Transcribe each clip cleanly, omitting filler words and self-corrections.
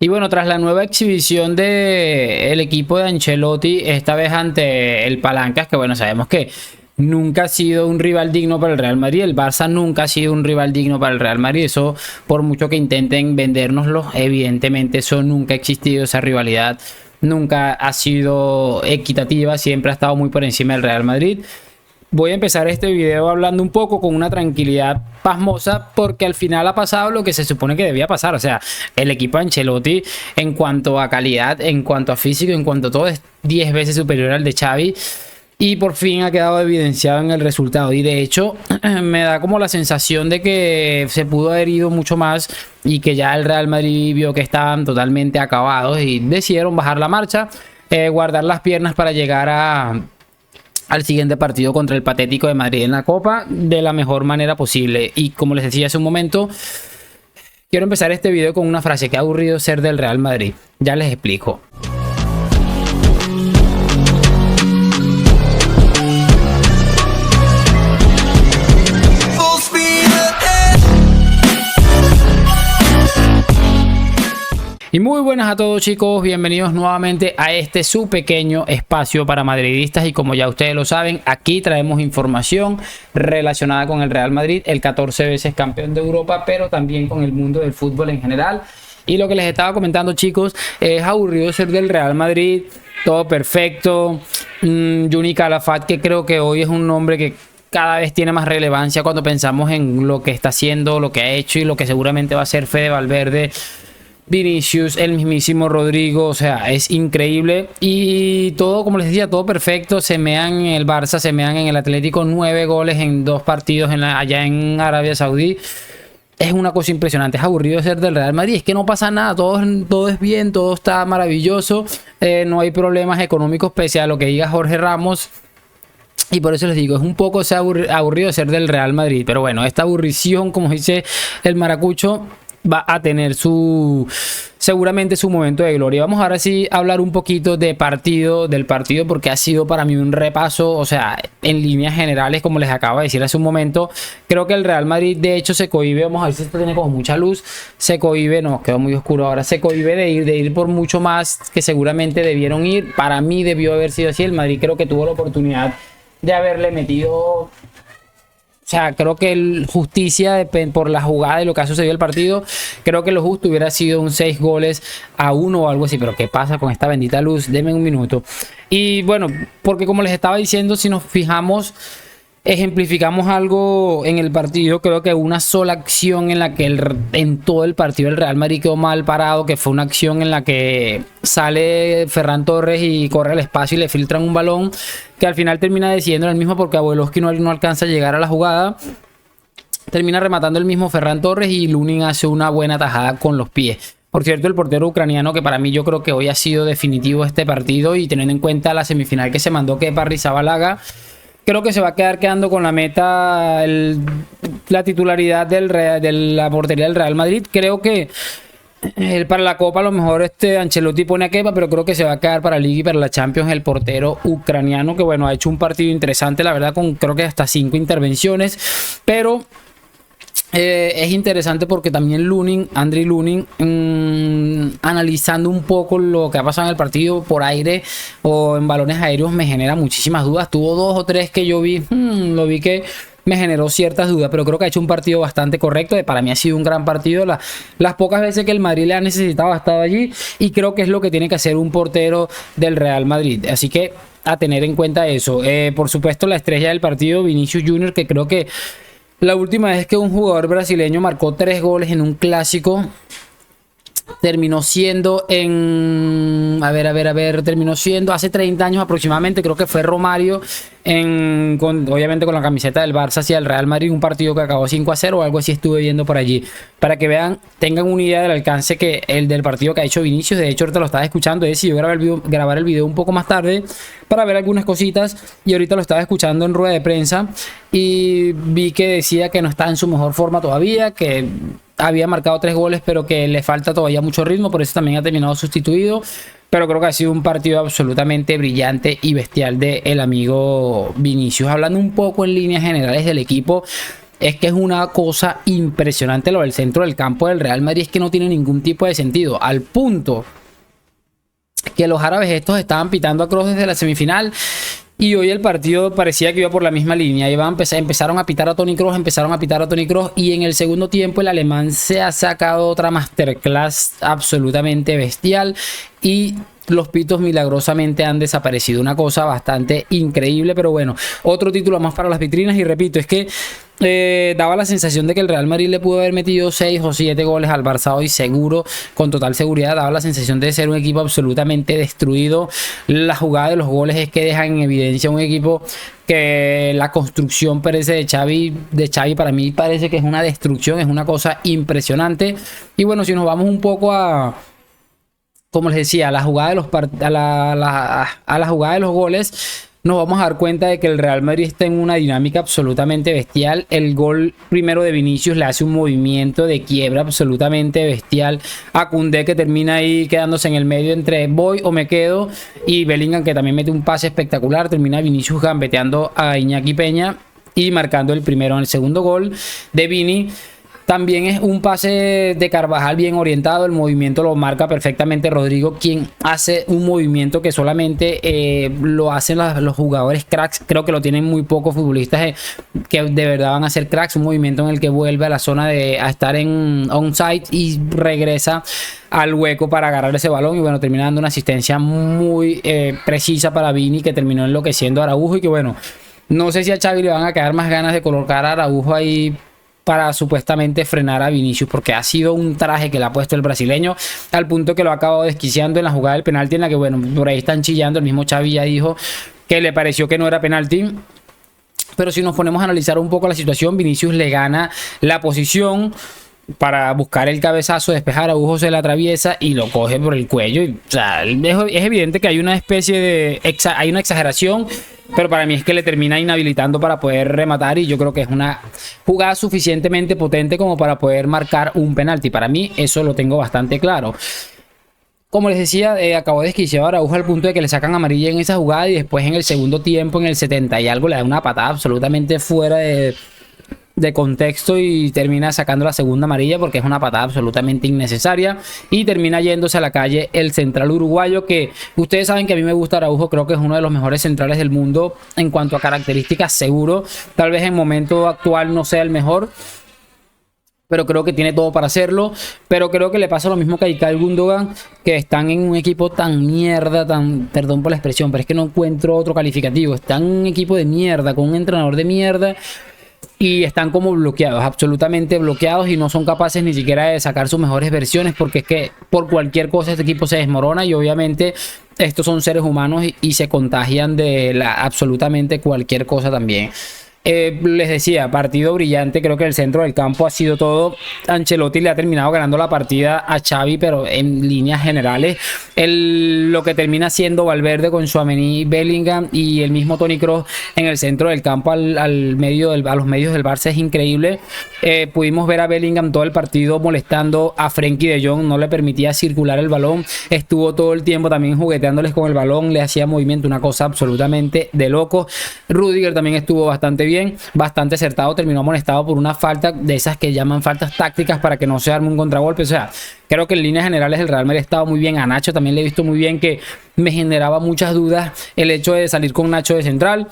Y bueno, tras la nueva exhibición del equipo de Ancelotti, esta vez ante el Palancas, que bueno, sabemos que nunca ha sido un rival digno para el Real Madrid, el Barça nunca ha sido un rival digno para el Real Madrid, eso por mucho que intenten vendérnoslo, evidentemente eso nunca ha existido, esa rivalidad nunca ha sido equitativa, siempre ha estado muy por encima del Real Madrid. Voy a empezar este video hablando un poco con una tranquilidad pasmosa porque al final ha pasado lo que se supone que debía pasar. O sea, el equipo de Ancelotti en cuanto a calidad, en cuanto a físico, en cuanto a todo es 10 veces superior al de Xavi y por fin ha quedado evidenciado en el resultado. Y de hecho me da como la sensación de que se pudo haber ido mucho más y que ya el Real Madrid vio que estaban totalmente acabados y decidieron bajar la marcha, guardar las piernas para llegar al siguiente partido contra el patético de Madrid en la Copa de la mejor manera posible. Y como les decía hace un momento, quiero empezar este video con una frase: que aburrido ser del Real Madrid. Ya les explico. Y muy buenas a todos, chicos, bienvenidos nuevamente a este su pequeño espacio para madridistas. Y como ya ustedes lo saben, aquí traemos información relacionada con el Real Madrid, el 14 veces campeón de Europa, pero también con el mundo del fútbol en general. Y lo que les estaba comentando, chicos, es aburrido ser del Real Madrid, todo perfecto. Juni Calafat, que creo que hoy es un nombre que cada vez tiene más relevancia cuando pensamos en lo que está haciendo, lo que ha hecho y lo que seguramente va a ser Fede Valverde, Vinicius, el mismísimo Rodrigo. O sea, es increíble y todo, como les decía, todo perfecto. Se mean en el Barça, se mean en el Atlético, 9 goles en 2 partidos allá en Arabia Saudí. Es una cosa impresionante. Es aburrido ser del Real Madrid, es que no pasa nada, todo es bien, todo está maravilloso, no hay problemas económicos pese a lo que diga Jorge Ramos. Y por eso les digo, es un poco aburrido ser del Real Madrid. Pero bueno, esta aburrición, como dice el maracucho, va a tener seguramente su momento de gloria. Vamos ahora sí a hablar un poquito del partido, porque ha sido para mí un repaso. O sea, en líneas generales, como les acabo de decir hace un momento, creo que el Real Madrid de hecho se cohíbe. Vamos a ver si esto tiene como mucha luz. Se cohíbe, no, quedó muy oscuro ahora. Se cohíbe de ir por mucho más que seguramente debieron ir. Para mí debió haber sido así. El Madrid creo que tuvo la oportunidad de haberle metido. O sea, creo que justicia por la jugada de lo que ha sucedido el partido, creo que lo justo hubiera sido un 6-1 o algo así. Pero ¿qué pasa con esta bendita luz? Denme un minuto. Y bueno, porque como les estaba diciendo, si nos fijamos, ejemplificamos algo en el partido. Creo que una sola acción en la que en todo el partido el Real Madrid quedó mal parado, que fue una acción en la que sale Ferran Torres y corre al espacio y le filtran un balón que al final termina decidiendo el mismo porque Abueloski no alcanza a llegar a la jugada. Termina rematando el mismo Ferran Torres y Lunin hace una buena tajada con los pies. Por cierto, el portero ucraniano, que para mí yo creo que hoy ha sido definitivo este partido, y teniendo en cuenta la semifinal que se mandó Kepa Arrizabalaga, creo que se va a quedando con la meta la titularidad de la portería del Real Madrid. Creo que para la Copa a lo mejor Ancelotti pone a Kepa, pero creo que se va a quedar para la Liga y para la Champions el portero ucraniano, que bueno, ha hecho un partido interesante, la verdad, con creo que hasta 5 intervenciones. Pero es interesante porque también Andriy Lunin, analizando un poco lo que ha pasado en el partido por aire o en balones aéreos, me genera muchísimas dudas. Tuvo 2 o 3 que yo vi, lo vi que me generó ciertas dudas, pero creo que ha hecho un partido bastante correcto. Para mí ha sido un gran partido. Las pocas veces que el Madrid le ha necesitado ha estado allí, y creo que es lo que tiene que hacer un portero del Real Madrid. Así que a tener en cuenta eso. Por supuesto, la estrella del partido, Vinicius Junior, que creo que la última vez que un jugador brasileño marcó 3 goles en un clásico terminó siendo terminó siendo hace 30 años aproximadamente. Creo que fue Romario, obviamente con la camiseta del Barça hacia el Real Madrid, un partido que acabó 5-0 o algo así, estuve viendo por allí, para que vean, tengan una idea del alcance del partido que ha hecho Vinicius. De hecho, ahorita lo estaba escuchando, he decidido grabar el video un poco más tarde para ver algunas cositas, y ahorita lo estaba escuchando en rueda de prensa y vi que decía que no está en su mejor forma todavía, que había marcado 3 goles, pero que le falta todavía mucho ritmo, por eso también ha terminado sustituido. Pero creo que ha sido un partido absolutamente brillante y bestial del amigo Vinicius. Hablando un poco en líneas generales del equipo, es que es una cosa impresionante lo del centro del campo del Real Madrid, es que no tiene ningún tipo de sentido, al punto que los árabes estos estaban pitando a Kroos desde la semifinal. Y hoy el partido parecía que iba por la misma línea. Empezaron a pitar a Toni Kroos, y en el segundo tiempo el alemán se ha sacado otra masterclass absolutamente bestial y los pitos milagrosamente han desaparecido. Una cosa bastante increíble, pero bueno, otro título más para las vitrinas. Y repito, es que daba la sensación de que el Real Madrid le pudo haber metido 6 o 7 goles al Barça hoy, seguro, con total seguridad. Daba la sensación de ser un equipo absolutamente destruido. La jugada de los goles es que dejan en evidencia un equipo que la construcción parece de Xavi para mí parece que es una destrucción, es una cosa impresionante. Y bueno, si nos vamos un poco a, como les decía, a la jugada de los goles, nos vamos a dar cuenta de que el Real Madrid está en una dinámica absolutamente bestial. El gol primero de Vinicius le hace un movimiento de quiebra absolutamente bestial a Koundé, que termina ahí quedándose en el medio entre voy o me quedo, y Bellingham, que también mete un pase espectacular. Termina Vinicius gambeteando a Iñaki Peña y marcando el primero. En el segundo gol de Vini también es un pase de Carvajal bien orientado, el movimiento lo marca perfectamente Rodrigo, quien hace un movimiento que solamente lo hacen los jugadores cracks. Creo que lo tienen muy pocos futbolistas que de verdad van a ser cracks. Un movimiento en el que vuelve a la zona a estar en onside y regresa al hueco para agarrar ese balón, y bueno, termina dando una asistencia muy precisa para Vini, que terminó enloqueciendo a Araujo. Y que bueno, no sé si a Xavi le van a quedar más ganas de colocar a Araujo ahí para supuestamente frenar a Vinicius, porque ha sido un traje que le ha puesto el brasileño, al punto que lo ha acabado desquiciando en la jugada del penalti, en la que bueno, por ahí están chillando. El mismo Xavi ya dijo que le pareció que no era penalti. Pero si nos ponemos a analizar un poco la situación, Vinicius le gana la posición para buscar el cabezazo, despejar. Araujo se la atraviesa y lo coge por el cuello. O sea, es evidente que hay una especie de hay una exageración, pero para mí es que le termina inhabilitando para poder rematar, y yo creo que es una jugada suficientemente potente como para poder marcar un penalti. Para mí eso lo tengo bastante claro. Como les decía, acabó desquiciado a Araujo al punto de que le sacan amarilla en esa jugada, y después en el segundo tiempo, en el 70 y algo, le da una patada absolutamente fuera de contexto y termina sacando la segunda amarilla, porque es una patada absolutamente innecesaria, y termina yéndose a la calle el central uruguayo, que ustedes saben que a mí me gusta Araujo. Creo que es uno de los mejores centrales del mundo en cuanto a características, seguro. Tal vez en momento actual no sea el mejor, pero creo que tiene todo para hacerlo. Pero creo que le pasa lo mismo que a Ilkay Gundogan, que están en un equipo tan mierda, perdón por la expresión, pero es que no encuentro otro calificativo. Están en un equipo de mierda, con un entrenador de mierda, y están como bloqueados, absolutamente bloqueados, y no son capaces ni siquiera de sacar sus mejores versiones, porque es que por cualquier cosa este equipo se desmorona, y obviamente estos son seres humanos y se contagian de absolutamente cualquier cosa también. Les decía, partido brillante. Creo que el centro del campo ha sido todo. Ancelotti le ha terminado ganando la partida a Xavi, pero en líneas generales lo que termina siendo Valverde con Tchouaméni, Bellingham y el mismo Toni Kroos en el centro del campo a los medios del Barça es increíble. Pudimos ver a Bellingham todo el partido molestando a Frenkie de Jong, no le permitía circular el balón, estuvo todo el tiempo también jugueteándoles con el balón, le hacía movimiento, una cosa absolutamente de loco. Rudiger también estuvo bastante bien, bastante acertado, terminó amonestado por una falta de esas que llaman faltas tácticas para que no se arme un contragolpe. O sea, creo que en líneas generales el Real Madrid ha estado muy bien. A Nacho también le he visto muy bien, que me generaba muchas dudas el hecho de salir con Nacho de central.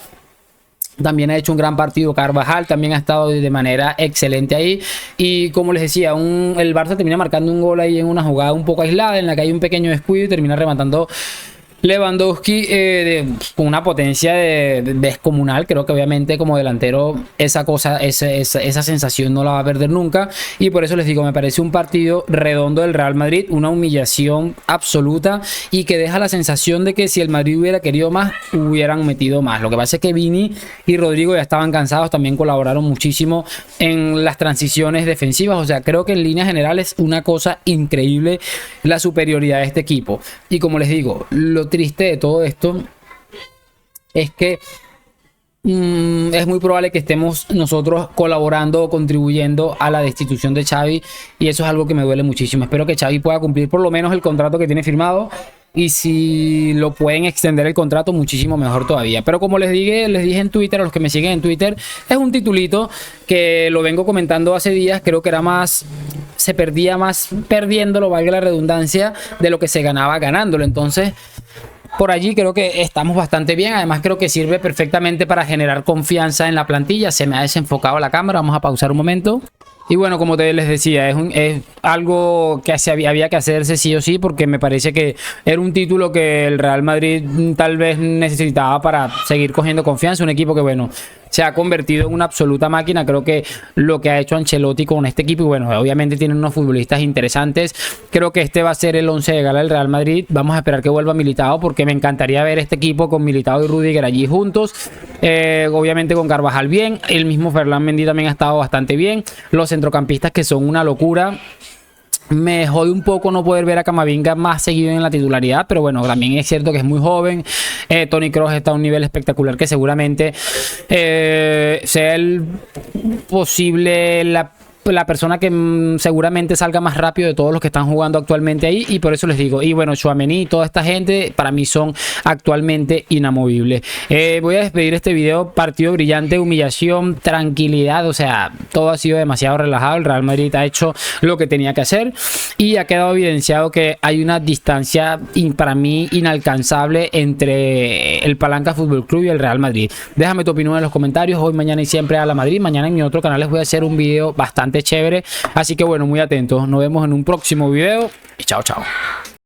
También ha hecho un gran partido Carvajal, también ha estado de manera excelente ahí. Y como les decía, el Barça termina marcando un gol ahí en una jugada un poco aislada, en la que hay un pequeño descuido y termina rematando Lewandowski con una potencia descomunal. Creo que obviamente como delantero esa sensación no la va a perder nunca, y por eso les digo, me parece un partido redondo del Real Madrid, una humillación absoluta, y que deja la sensación de que si el Madrid hubiera querido más, hubieran metido más. Lo que pasa es que Vini y Rodrigo ya estaban cansados, también colaboraron muchísimo en las transiciones defensivas. O sea, creo que en líneas generales una cosa increíble la superioridad de este equipo. Y como les digo, lo triste de todo esto es que es muy probable que estemos nosotros colaborando o contribuyendo a la destitución de Xavi, y eso es algo que me duele muchísimo. Espero que Xavi pueda cumplir por lo menos el contrato que tiene firmado, y si lo pueden extender el contrato, muchísimo mejor todavía. Pero como les dije en Twitter, a los que me siguen en Twitter, es un titulito que lo vengo comentando hace días. Creo que era más, se perdía más perdiéndolo, valga la redundancia, de lo que se ganaba ganándolo. Entonces, por allí creo que estamos bastante bien. Además, creo que sirve perfectamente para generar confianza en la plantilla. Se me ha desenfocado la cámara, vamos a pausar un momento. Y bueno, como les decía, es algo que había que hacerse sí o sí, porque me parece que era un título que el Real Madrid tal vez necesitaba para seguir cogiendo confianza. Un equipo que, bueno, se ha convertido en una absoluta máquina. Creo que lo que ha hecho Ancelotti con este equipo, y bueno, obviamente tienen unos futbolistas interesantes. Creo que este va a ser el 11 de gala del Real Madrid. Vamos a esperar que vuelva Militao, porque me encantaría ver este equipo con Militao y Rudiger allí juntos. Obviamente con Carvajal bien. El mismo Ferland Mendy también ha estado bastante bien. Los centrocampistas que son una locura. Me jode un poco no poder ver a Camavinga más seguido en la titularidad, pero bueno, también es cierto que es muy joven. Toni Kroos está a un nivel espectacular que seguramente sea el posible, la persona que seguramente salga más rápido de todos los que están jugando actualmente ahí, y por eso les digo. Y bueno, Tchouaméni y toda esta gente para mí son actualmente inamovibles. Voy a despedir este video. Partido brillante, humillación, tranquilidad, o sea, todo ha sido demasiado relajado. El Real Madrid ha hecho lo que tenía que hacer y ha quedado evidenciado que hay una distancia para mí inalcanzable entre el Palanca Fútbol Club y el Real Madrid. Déjame tu opinión en los comentarios. Hoy, mañana y siempre a la Madrid. Mañana en mi otro canal les voy a hacer un video bastante chévere, así que bueno, muy atentos. Nos vemos en un próximo video y chao, chao.